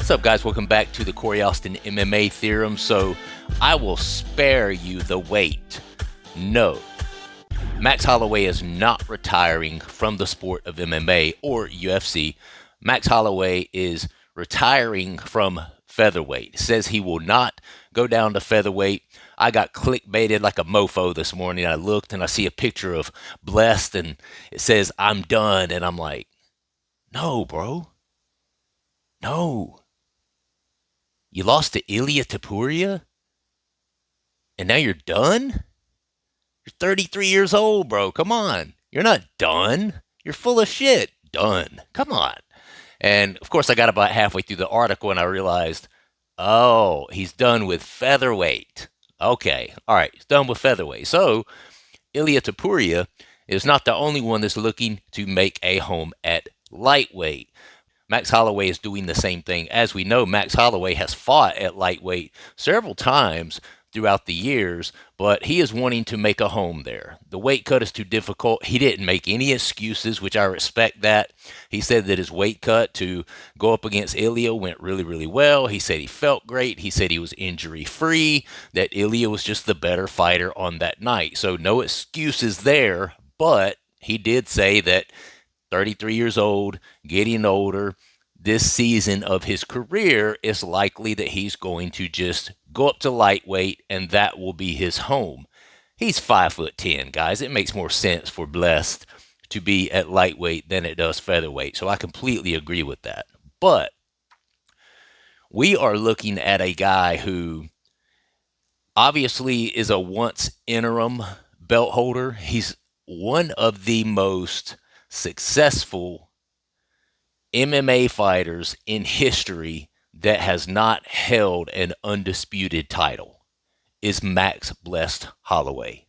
What's up, guys? Welcome back to the Corey Austin MMA Theorem. So I will spare you the wait. No, Max Holloway is not retiring from the sport of MMA or UFC. Max Holloway is retiring from featherweight. It says he will not go down to featherweight. I got clickbaited like a mofo this morning. I looked and I see a picture of Blessed and it says, "I'm done." And I'm like, no, bro. No. You lost to Ilia Topuria? And now you're done? You're 33 years old, bro. Come on. You're not done. You're full of shit. Done. Come on. And of course, I got about halfway through the article and I realized, oh, he's done with featherweight. Okay. All right. He's done with featherweight. So, Ilia Topuria is not the only one that's looking to make a home at lightweight. Max Holloway is doing the same thing. As we know, Max Holloway has fought at lightweight several times throughout the years, but he is wanting to make a home there. The weight cut is too difficult. He didn't make any excuses, which I respect that. He said that his weight cut to go up against Ilia went really, really well. He said he felt great. He said he was injury-free, that Ilia was just the better fighter on that night. So no excuses there, but he did say that 33 years old, getting older, this season of his career is likely that he's going to just go up to lightweight and that will be his home. He's 5'10", guys. It makes more sense for Blessed to be at lightweight than it does featherweight. So I completely agree with that. But we are looking at a guy who obviously is a once interim belt holder. He's one of the most successful MMA fighters in history that has not held an undisputed title is Max Blessed Holloway.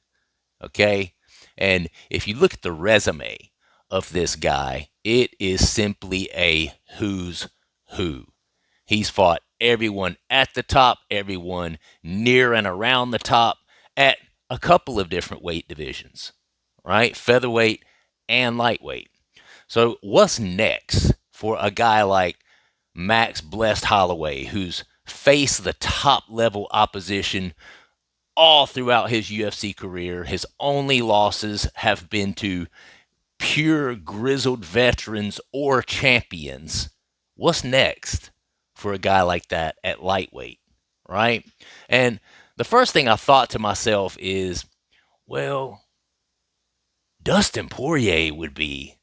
Okay? And if you look at the resume of this guy, it is simply a who's who. He's fought everyone at the top, everyone near and around the top at a couple of different weight divisions, right? Featherweight and lightweight. So what's next for a guy like Max Blessed Holloway, who's faced the top level opposition all throughout his UFC career? His only losses have been to pure grizzled veterans or champions. What's next for a guy like that at lightweight, right? And the first thing I thought to myself is, well, Dustin Poirier would be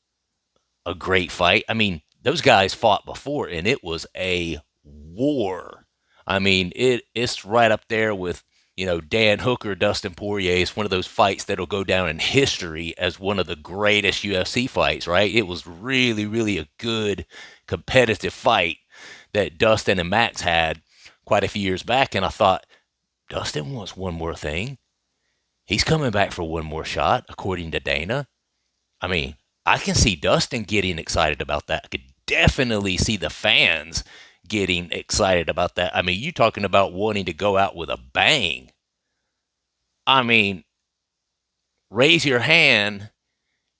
a great fight. I mean, those guys fought before, and it was a war. I mean, it's right up there with, Dan Hooker, Dustin Poirier. It's one of those fights that'll go down in history as one of the greatest UFC fights, right? It was really, really a good competitive fight that Dustin and Max had quite a few years back, and I thought, Dustin wants one more thing. He's coming back for one more shot, according to Dana. I mean, I can see Dustin getting excited about that. I could definitely see the fans getting excited about that. I mean, you talking about wanting to go out with a bang. I mean, raise your hand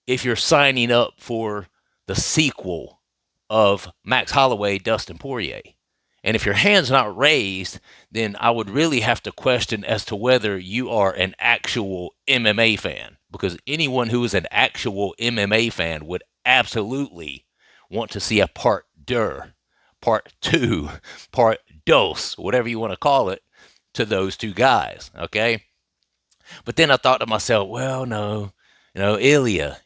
if you're signing up for the sequel of Max Holloway, Dustin Poirier. And if your hand's not raised, then I would really have to question as to whether you are an actual MMA fan. Because anyone who is an actual MMA fan would absolutely want to see a part two, part dos, whatever you want to call it, to those two guys, okay? But then I thought to myself, well, no, Ilia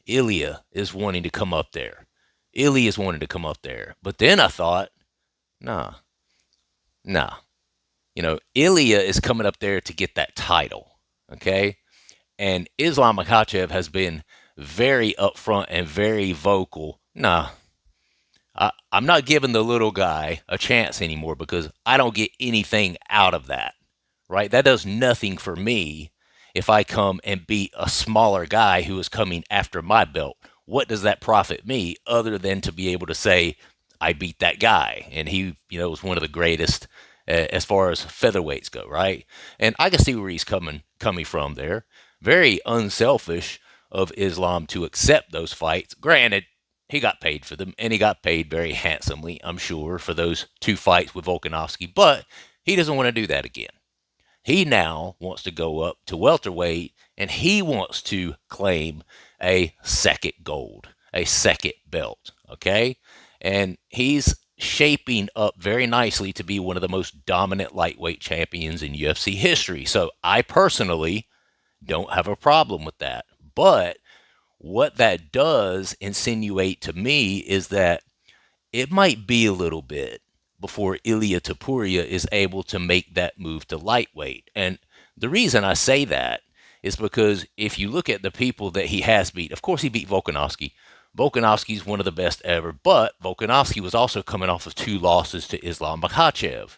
is wanting to come up there. Ilia is wanting to come up there. But then I thought, nah. Ilia is coming up there to get that title, okay? And Islam Makhachev has been very upfront and very vocal. Nah, I'm not giving the little guy a chance anymore because I don't get anything out of that, right? That does nothing for me if I come and beat a smaller guy who is coming after my belt. What does that profit me other than to be able to say, I beat that guy, and he, was one of the greatest as far as featherweights go, right? And I can see where he's coming from there. Very unselfish of Islam to accept those fights. Granted, he got paid for them, and he got paid very handsomely, I'm sure, for those 2 fights with Volkanovski. But he doesn't want to do that again. He now wants to go up to welterweight, and he wants to claim a second gold, a second belt. Okay, and he's shaping up very nicely to be one of the most dominant lightweight champions in UFC history. So I personally don't have a problem with that. But what that does insinuate to me is that it might be a little bit before Ilia Topuria is able to make that move to lightweight. And the reason I say that is because if you look at the people that he has beat, of course he beat Volkanovski. Volkanovski's one of the best ever, but Volkanovski was also coming off of 2 losses to Islam Makhachev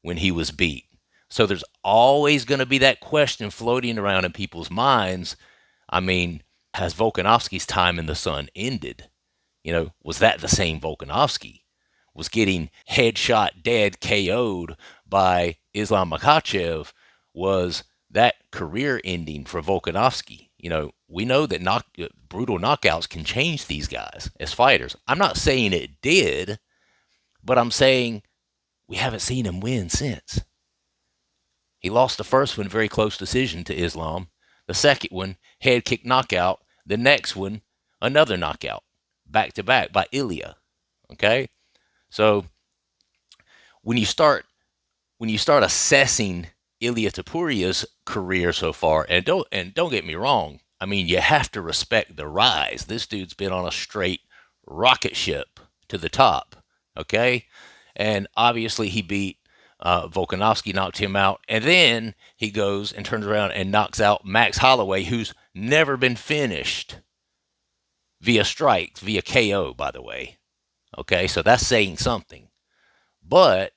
when he was beat. So there's always going to be that question floating around in people's minds. I mean, has Volkanovski's time in the sun ended? Was that the same Volkanovski? Was getting headshot dead, KO'd by Islam Makhachev, was that career ending for Volkanovski? We know that brutal knockouts can change these guys as fighters. I'm not saying it did, but I'm saying we haven't seen him win since. He lost the first one, very close decision to Islam. The second one, head kick knockout. The next one, another knockout, back to back by Ilia. Okay, so when you start assessing Ilia Topuria's career so far, and don't get me wrong, I mean, you have to respect the rise. This dude's been on a straight rocket ship to the top. Okay, and obviously he beat Volkanovski, knocked him out, and then he goes and turns around and knocks out Max Holloway, who's never been finished via strikes, via KO, by the way. Okay, so that's saying something. But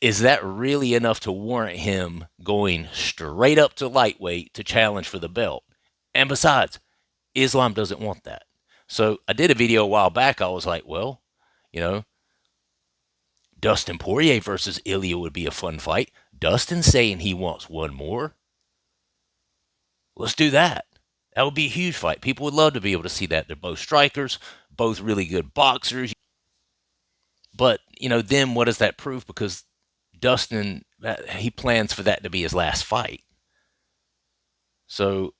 is that really enough to warrant him going straight up to lightweight to challenge for the belt? And besides, Islam doesn't want that. So I did a video a while back. I was like, well, Dustin Poirier versus Ilia would be a fun fight. Dustin's saying he wants one more. Let's do that. That would be a huge fight. People would love to be able to see that. They're both strikers, both really good boxers. But, then what does that prove? Because Dustin, he plans for that to be his last fight. So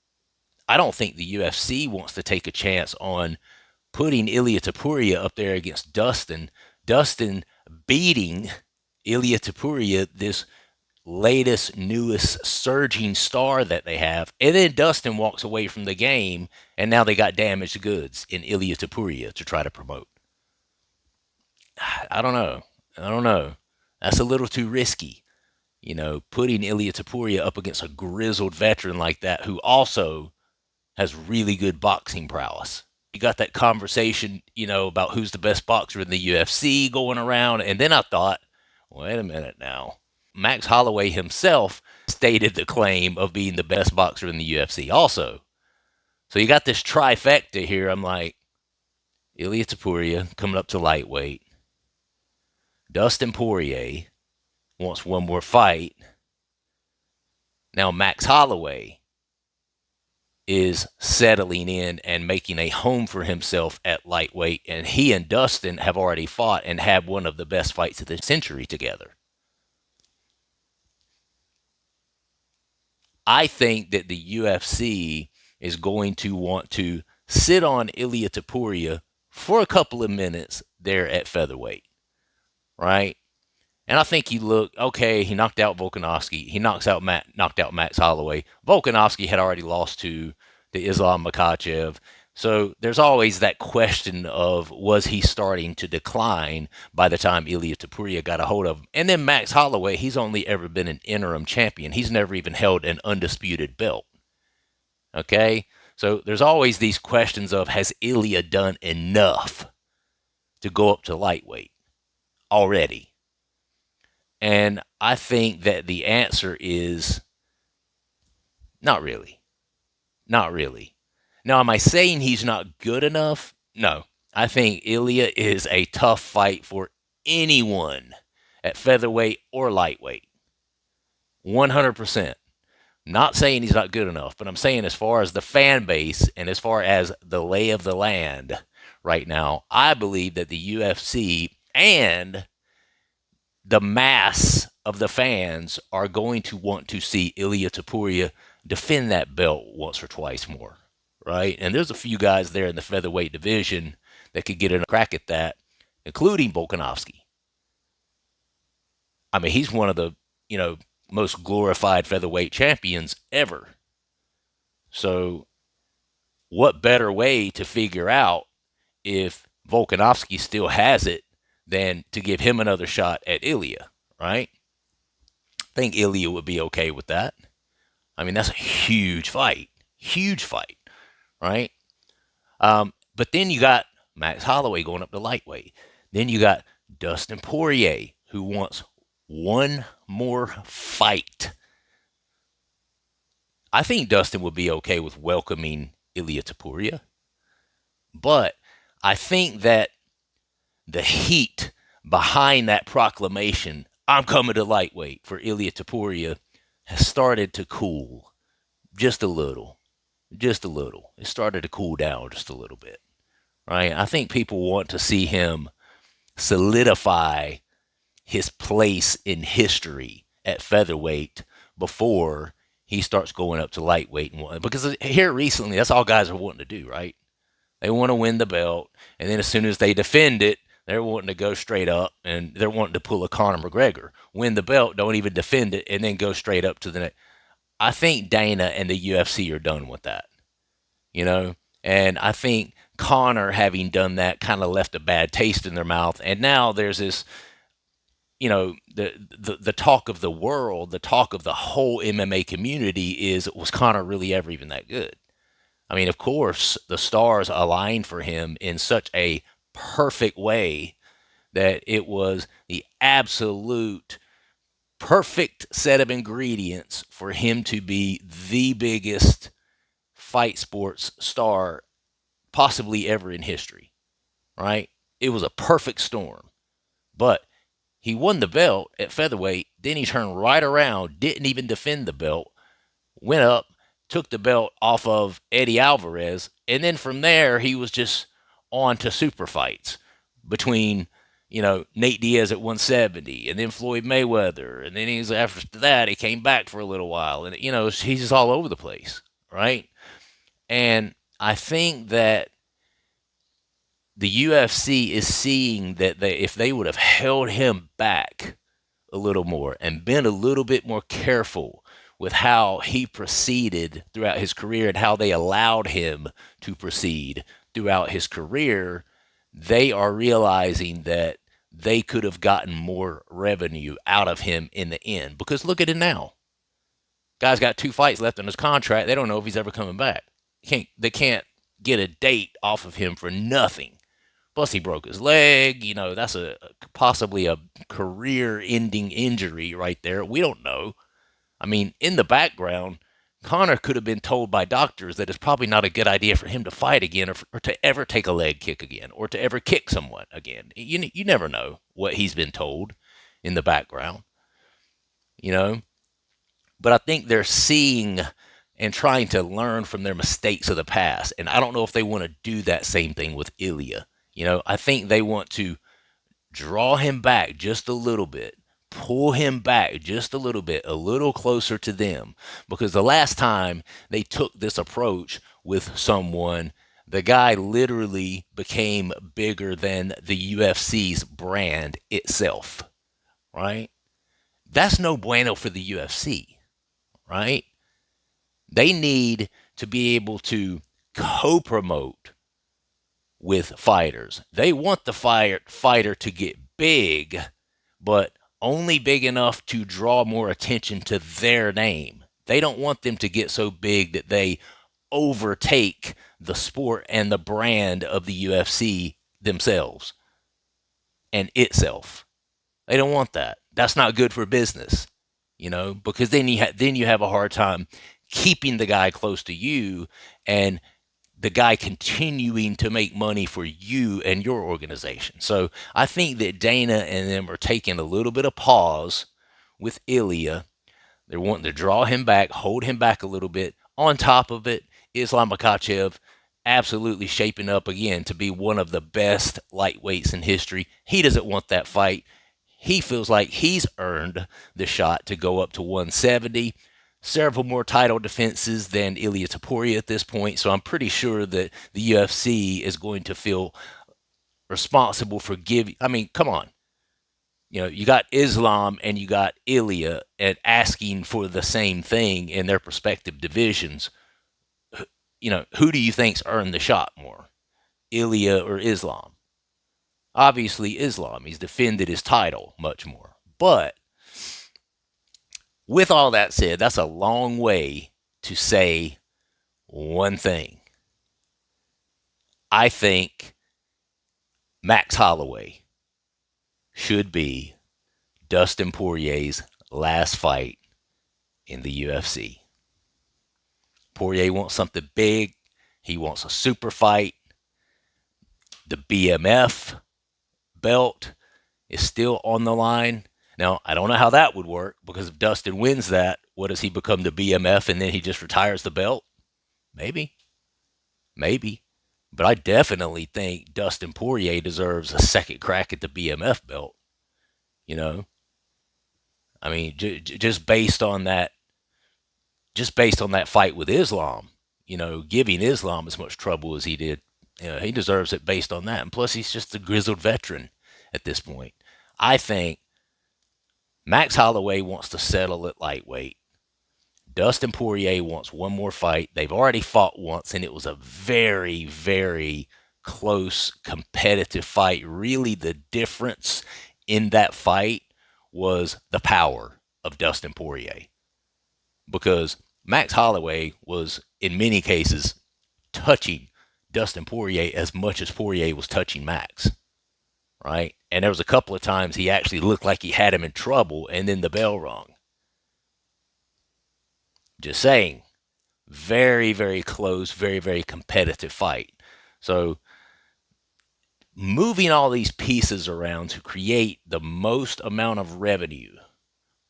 I don't think the UFC wants to take a chance on putting Ilia Topuria up there against Dustin. Dustin beating Ilia Topuria, this latest, newest, surging star that they have. And then Dustin walks away from the game, and now they got damaged goods in Ilia Topuria to try to promote. I don't know. That's a little too risky. Putting Ilia Topuria up against a grizzled veteran like that who also has really good boxing prowess. You got that conversation, about who's the best boxer in the UFC going around. And then I thought, wait a minute now. Max Holloway himself stated the claim of being the best boxer in the UFC also. So you got this trifecta here. I'm like, Ilia Topuria coming up to lightweight. Dustin Poirier wants one more fight. Now Max Holloway is settling in and making a home for himself at lightweight, and he and Dustin have already fought and had one of the best fights of the century together. I think that the UFC is going to want to sit on Ilia Topuria for a couple of minutes there at featherweight, right? And I think you look, okay, he knocked out Volkanovski. He knocked out Max Holloway. Volkanovski had already lost to Islam Makhachev. So there's always that question of, was he starting to decline by the time Ilia Topuria got a hold of him? And then Max Holloway, he's only ever been an interim champion. He's never even held an undisputed belt. Okay? So there's always these questions of, has Ilia done enough to go up to lightweight already? And I think that the answer is not really. Not really. Now, am I saying he's not good enough? No. I think Ilia is a tough fight for anyone at featherweight or lightweight. 100%. Not saying he's not good enough, but I'm saying as far as the fan base and as far as the lay of the land right now, I believe that the UFC and the mass of the fans are going to want to see Ilia Topuria defend that belt once or twice more, right? And there's a few guys there in the featherweight division that could get a crack at that, including Volkanovski. I mean, he's one of the, you know, most glorified featherweight champions ever. So, what better way to figure out if Volkanovski still has it than to give him another shot at Ilia, right? I think Ilia would be okay with that. I mean, that's a huge fight, right? But then you got Max Holloway going up to lightweight. Then you got Dustin Poirier, who wants one more fight. I think Dustin would be okay with welcoming Ilia Topuria, but I think that the heat behind that proclamation, I'm coming to lightweight for Ilia Topuria, has started to cool just a little. Just a little. It started to cool down just a little bit, right? I think people want to see him solidify his place in history at featherweight before he starts going up to lightweight. Because here recently, that's all guys are wanting to do, right? They want to win the belt, and then as soon as they defend it, they're wanting to go straight up, and they're wanting to pull a Conor McGregor. Win the belt, don't even defend it, and then go straight up to the next. I think Dana and the UFC are done with that, you know? And I think Conor, having done that, kind of left a bad taste in their mouth. And now there's this, you know, the talk of the world, the talk of the whole MMA community is, was Conor really ever even that good? I mean, of course, the stars aligned for him in such a perfect way that it was the absolute perfect set of ingredients for him to be the biggest fight sports star possibly ever in history, right? It was a perfect storm. But he won the belt at featherweight, then he turned right around, didn't even defend the belt, went up, took the belt off of Eddie Alvarez, and then from there he was just on to super fights between, you know, Nate Diaz at 170, and then Floyd Mayweather, and then he's after that he came back for a little while, and you know he's just all over the place, right? And I think that the UFC is seeing that if they would have held him back a little more and been a little bit more careful with how he proceeded throughout his career and how they allowed him to proceed throughout his career, they are realizing that they could have gotten more revenue out of him in the end. Because look at it now. Guy's got 2 fights left on his contract. They don't know if he's ever coming back. They can't get a date off of him for nothing. Plus, he broke his leg. You know, that's possibly a career-ending injury right there. We don't know. I mean, in the background, Conor could have been told by doctors that it's probably not a good idea for him to fight again, or to ever take a leg kick again, or to ever kick someone again. You never know what he's been told in the background, you know? But I think they're seeing and trying to learn from their mistakes of the past. And I don't know if they want to do that same thing with Ilia. You know, I think they want to draw him back just a little bit, pull him back just a little closer to them. Because the last time they took this approach with someone, the guy literally became bigger than the UFC's brand itself, right? That's no bueno for the UFC, right? They need to be able to co-promote with fighters. They want the fighter to get big, but only big enough to draw more attention to their name. They don't want them to get so big that they overtake the sport and the brand of the UFC themselves and itself. They don't want that. That's not good for business, you know, because then you have a hard time keeping the guy close to you and the guy continuing to make money for you and your organization. So I think that Dana and them are taking a little bit of pause with Ilia. They're wanting to draw him back, hold him back a little bit. On top of it, Islam Makhachev absolutely shaping up again to be one of the best lightweights in history. He doesn't want that fight. He feels like he's earned the shot to go up to 170. Several more title defenses than Ilia Topuria at this point, so I'm pretty sure that the UFC is going to feel responsible for giving. I mean, come on. You know, you got Islam and you got Ilia and asking for the same thing in their respective divisions. You know, who do you think's earned the shot more, Ilia or Islam? Obviously, Islam. He's defended his title much more. But with all that said, that's a long way to say one thing. I think Max Holloway should be Dustin Poirier's last fight in the UFC. Poirier wants something big. He wants a super fight. The BMF belt is still on the line. Now, I don't know how that would work, because if Dustin wins that, what does he become, the BMF, and then he just retires the belt? Maybe. But I definitely think Dustin Poirier deserves a second crack at the BMF belt. You know, I mean, just based on that fight with Islam, you know, giving Islam as much trouble as he did, you know, he deserves it based on that. And plus, he's just a grizzled veteran at this point. I think Max Holloway wants to settle at lightweight. Dustin Poirier wants one more fight. They've already fought once, and it was a very, very close, competitive fight. Really, the difference in that fight was the power of Dustin Poirier. Because Max Holloway was, in many cases, touching Dustin Poirier as much as Poirier was touching Max. Right? And there was a couple of times he actually looked like he had him in trouble, and then the bell rung. Just saying. Very, very close, very, very competitive fight. So, moving all these pieces around to create the most amount of revenue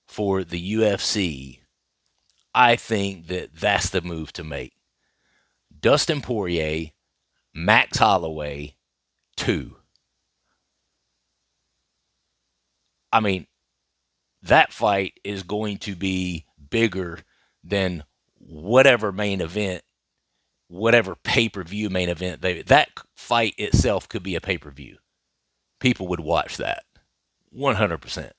for the UFC, I think that that's the move to make. Dustin Poirier, Max Holloway, 2. I mean, that fight is going to be bigger than whatever main event, whatever pay-per-view main event. That fight itself could be a pay-per-view. People would watch that. 100%.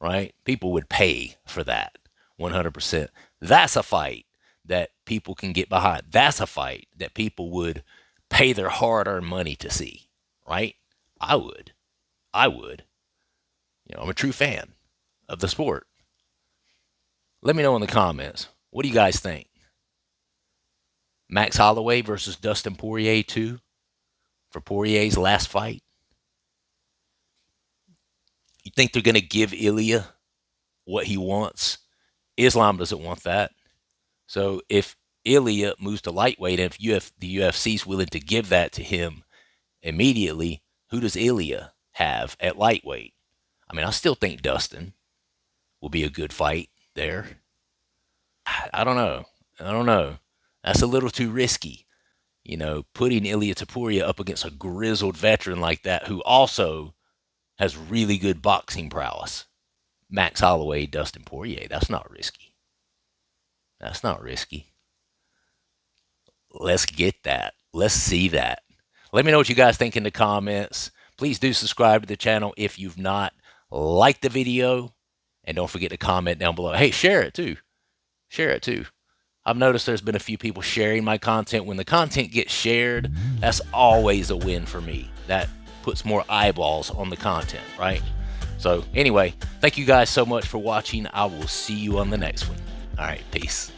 Right? People would pay for that. 100%. That's a fight that people can get behind. That's a fight that people would pay their hard-earned money to see. Right? I would. You know, I'm a true fan of the sport. Let me know in the comments. What do you guys think? Max Holloway versus Dustin Poirier 2 for Poirier's last fight? You think they're going to give Ilia what he wants? Islam doesn't want that. So if Ilia moves to lightweight, and if the UFC's willing to give that to him immediately, who does Ilia have at lightweight? I mean, I still think Dustin will be a good fight there. I don't know. That's a little too risky. You know, putting Ilia Topuria up against a grizzled veteran like that who also has really good boxing prowess. Max Holloway, Dustin Poirier, that's not risky. Let's get that. Let's see that. Let me know what you guys think in the comments. Please do subscribe to the channel if you've not. Like the video, and don't forget to comment down below. Hey, share it too. I've noticed there's been a few people sharing my content. When the content gets shared, that's always a win for me. That puts more eyeballs on the content, right? So anyway, thank you guys so much for watching. I will see you on the next one. All right, peace.